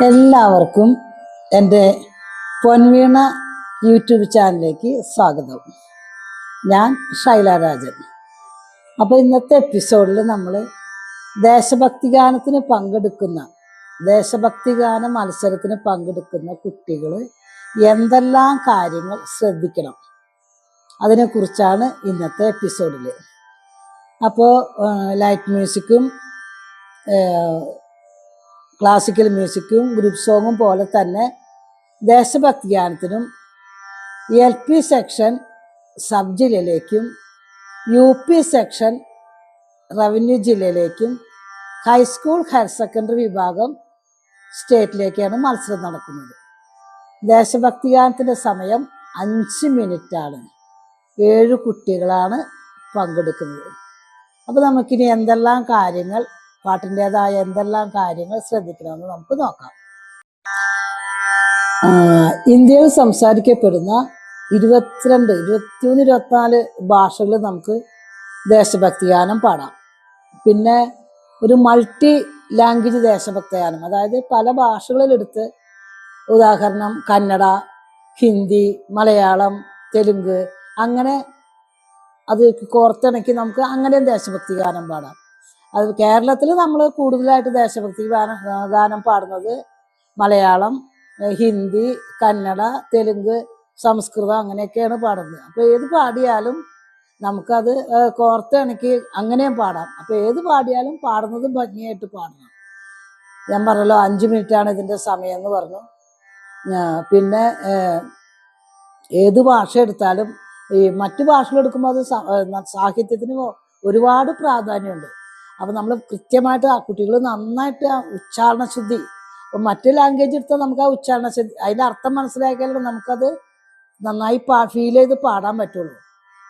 എല്ലാവർക്കും എൻ്റെ പൊൻവീണ യൂട്യൂബ് ചാനലിലേക്ക് സ്വാഗതം. ഞാൻ ഷൈല രാജൻ. അപ്പോൾ ഇന്നത്തെ എപ്പിസോഡിൽ നമ്മൾ ദേശഭക്തിഗാന മത്സരത്തിന് പങ്കെടുക്കുന്ന കുട്ടികൾ എന്തെല്ലാം കാര്യങ്ങൾ ശ്രദ്ധിക്കണം അതിനെക്കുറിച്ചാണ് ഇന്നത്തെ എപ്പിസോഡിൽ. അപ്പോൾ ലൈറ്റ് മ്യൂസിക്കും ക്ലാസിക്കൽ മ്യൂസിക്കും ഗ്രൂപ്പ് സോങ്ങും പോലെ തന്നെ ദേശഭക്തി ഗാനത്തിനും LP സെക്ഷൻ സബ് ജില്ലയിലേക്കും UP സെക്ഷൻ റവന്യൂ ജില്ലയിലേക്കും ഹൈസ്കൂൾ ഹയർ സെക്കൻഡറി വിഭാഗം സ്റ്റേറ്റിലേക്കാണ് മത്സരം നടക്കുന്നത്. ദേശഭക്തി ഗാനത്തിൻ്റെ സമയം 5 മിനിറ്റാണ്. 7 കുട്ടികളാണ് പങ്കെടുക്കുന്നത്. അപ്പോൾ നമുക്കിനി പാട്ടിൻ്റെതായ എന്തെല്ലാം കാര്യങ്ങൾ ശ്രദ്ധിക്കണമെന്ന് നമുക്ക് നോക്കാം. ഇന്ത്യയിൽ സംസാരിക്കപ്പെടുന്ന 22, 23, 24 ഭാഷകളിൽ നമുക്ക് ദേശഭക്തി ഗാനം പാടാം. പിന്നെ ഒരു മൾട്ടി ലാംഗ്വേജ് ദേശഭക്തി ഗാനം, അതായത് പല ഭാഷകളിലെടുത്ത്, ഉദാഹരണം കന്നഡ, ഹിന്ദി, മലയാളം, തെലുങ്ക്, അങ്ങനെ അത് കോർത്തിണക്കി നമുക്ക് അങ്ങനെയും ദേശഭക്തി ഗാനം പാടാം. അത് കേരളത്തിൽ നമ്മൾ കൂടുതലായിട്ട് ദേശഭക്തി ഗാനം പാടുന്നത് മലയാളം, ഹിന്ദി, കന്നഡ, തെലുങ്ക്, സംസ്കൃതം അങ്ങനെയൊക്കെയാണ് പാടുന്നത്. അപ്പോൾ ഏത് പാടിയാലും നമുക്കത് കോർത്തിണക്കി അങ്ങനെയും പാടാം. അപ്പോൾ ഏത് പാടിയാലും പാടുന്നതും ഭംഗിയായിട്ട് പാടണം. ഞാൻ പറഞ്ഞല്ലോ 5 മിനിറ്റാണ് ഇതിൻ്റെ സമയം എന്ന് പറഞ്ഞു. പിന്നെ ഏത് ഭാഷ എടുത്താലും ഈ മറ്റു ഭാഷകളെടുക്കുമ്പോൾ അത് സാഹിത്യത്തിന് ഒരുപാട് പ്രാധാന്യമുണ്ട്. അപ്പോൾ നമ്മൾ കൃത്യമായിട്ട് കുട്ടികൾ നന്നായിട്ട് ഉച്ചാരണ ശുദ്ധി, അപ്പോൾ മറ്റു ലാംഗ്വേജ് എടുത്താൽ നമുക്ക് ആ ഉച്ചാരണ ശുദ്ധി അതിൻ്റെ അർത്ഥം മനസ്സിലാക്കിയാലും നമുക്കത് നന്നായി ഫീൽ ചെയ്ത് പാടാൻ പറ്റുള്ളൂ.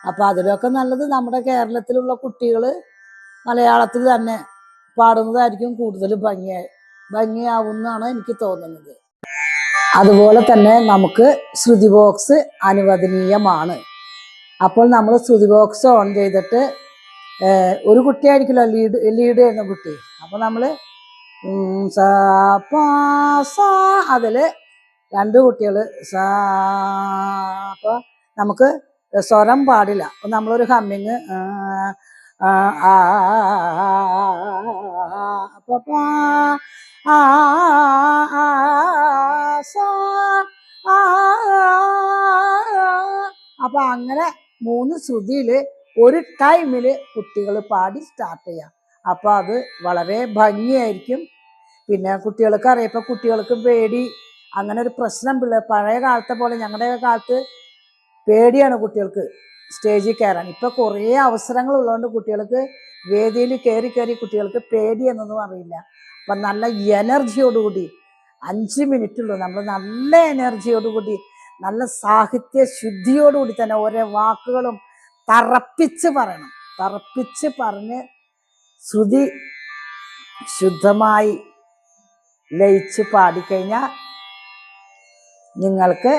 അപ്പോൾ അതിലൊക്കെ നല്ലത് നമ്മുടെ കേരളത്തിലുള്ള കുട്ടികൾ മലയാളത്തിൽ തന്നെ പാടുന്നതായിരിക്കും കൂടുതൽ ഭംഗിയാവുമെന്നാണ് എനിക്ക് തോന്നുന്നത്. അതുപോലെ തന്നെ നമുക്ക് ശ്രുതി ബോക്സ് അനുവദനീയമാണ്. അപ്പോൾ നമ്മൾ ശ്രുതി ബോക്സ് ഓൺ ചെയ്തിട്ട് ഒരു കുട്ടിയായിരിക്കുമല്ലോ ലീഡ് ചെയ്യുന്ന കുട്ടി. അപ്പോൾ നമ്മൾ സാ പാ സാ, അതിൽ 2 കുട്ടികൾ സാ. അപ്പോൾ നമുക്ക് സ്വരം പാടില്ല. അപ്പോൾ നമ്മളൊരു ഹമ്മിങ് അപ്പോൾ പാ അപ്പോൾ അങ്ങനെ 3 ശ്രുതിയിൽ ഒരു ടൈമിൽ കുട്ടികൾ പാടി സ്റ്റാർട്ട് ചെയ്യാം. അപ്പോൾ അത് വളരെ ഭംഗിയായിരിക്കും. പിന്നെ കുട്ടികൾക്ക് അറിയാം, ഇപ്പോൾ കുട്ടികൾക്ക് പേടി അങ്ങനെ ഒരു പ്രശ്നം പഴയ കാലത്തെ പോലെ ഞങ്ങളുടെ കാലത്ത് പേടിയാണ് കുട്ടികൾക്ക് സ്റ്റേജിൽ കയറാൻ. ഇപ്പോൾ കുറേ അവസരങ്ങൾ ഉള്ളതുകൊണ്ട് കുട്ടികൾക്ക് വേദിയിൽ കയറി കുട്ടികൾക്ക് പേടി എന്നൊന്നും അറിയില്ല. അപ്പം നല്ല എനർജിയോടുകൂടി 5 മിനിറ്റുള്ളൂ, നമ്മൾ നല്ല എനർജിയോടുകൂടി നല്ല സാഹിത്യ ശുദ്ധിയോടുകൂടി തന്നെ ഓരോ വാക്കുകളും തറപ്പിച്ച് പറയണം. തറപ്പിച്ച് പറഞ്ഞ് ശ്രുതി ശുദ്ധമായി ലയിച്ച് പാടിക്കഴിഞ്ഞാൽ നിങ്ങൾക്ക്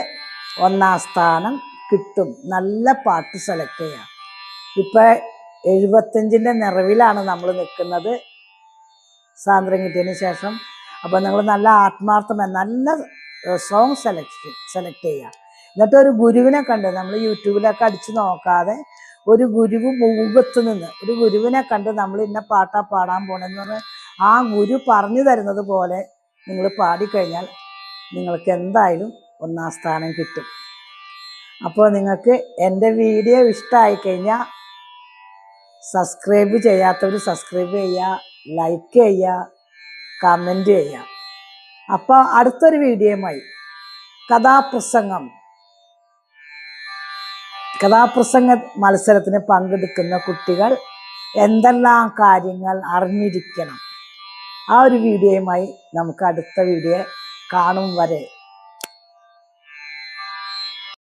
1ാം സ്ഥാനം കിട്ടും. നല്ല പാട്ട് സെലക്ട് ചെയ്യാം. ഇപ്പം 75ൻ്റെ നിറവിലാണ് നമ്മൾ നിൽക്കുന്നത് സ്വാതന്ത്ര്യം കിട്ടിയതിന് ശേഷം. അപ്പോൾ നിങ്ങൾ നല്ല ആത്മാർത്ഥമായി നല്ല സോങ് സെലക്ട് ചെയ്യുക. എന്നിട്ട് ഒരു ഗുരുവിനെ കണ്ട്, നമ്മൾ യൂട്യൂബിലൊക്കെ അടിച്ച് നോക്കാതെ ഒരു ഗുരുവ് മുഖത്ത് നിന്ന് ഒരു ഗുരുവിനെ കണ്ട് നമ്മൾ ഇന്ന പാട്ടാ പാടാൻ പോണെന്ന് പറഞ്ഞ് ആ ഗുരു പറഞ്ഞു തരുന്നത് പോലെ നിങ്ങൾ പാടിക്കഴിഞ്ഞാൽ നിങ്ങൾക്ക് എന്തായാലും 1ാം സ്ഥാനം കിട്ടും. അപ്പോൾ നിങ്ങൾക്ക് എൻ്റെ വീഡിയോ ഇഷ്ടമായി കഴിഞ്ഞാൽ സബ്സ്ക്രൈബ് ചെയ്യാത്തവർ സബ്സ്ക്രൈബ് ചെയ്യുക, ലൈക്ക് ചെയ്യുക, കമൻറ്റ് ചെയ്യുക. അപ്പോൾ അടുത്തൊരു വീഡിയോയുമായി കഥാപ്രസംഗ മത്സരത്തിന് പങ്കെടുക്കുന്ന കുട്ടികൾ എന്തെല്ലാം കാര്യങ്ങൾ അറിഞ്ഞിരിക്കണം, ആ ഒരു വീഡിയോയുമായി നമുക്ക് അടുത്ത വീഡിയോ കാണും വരെ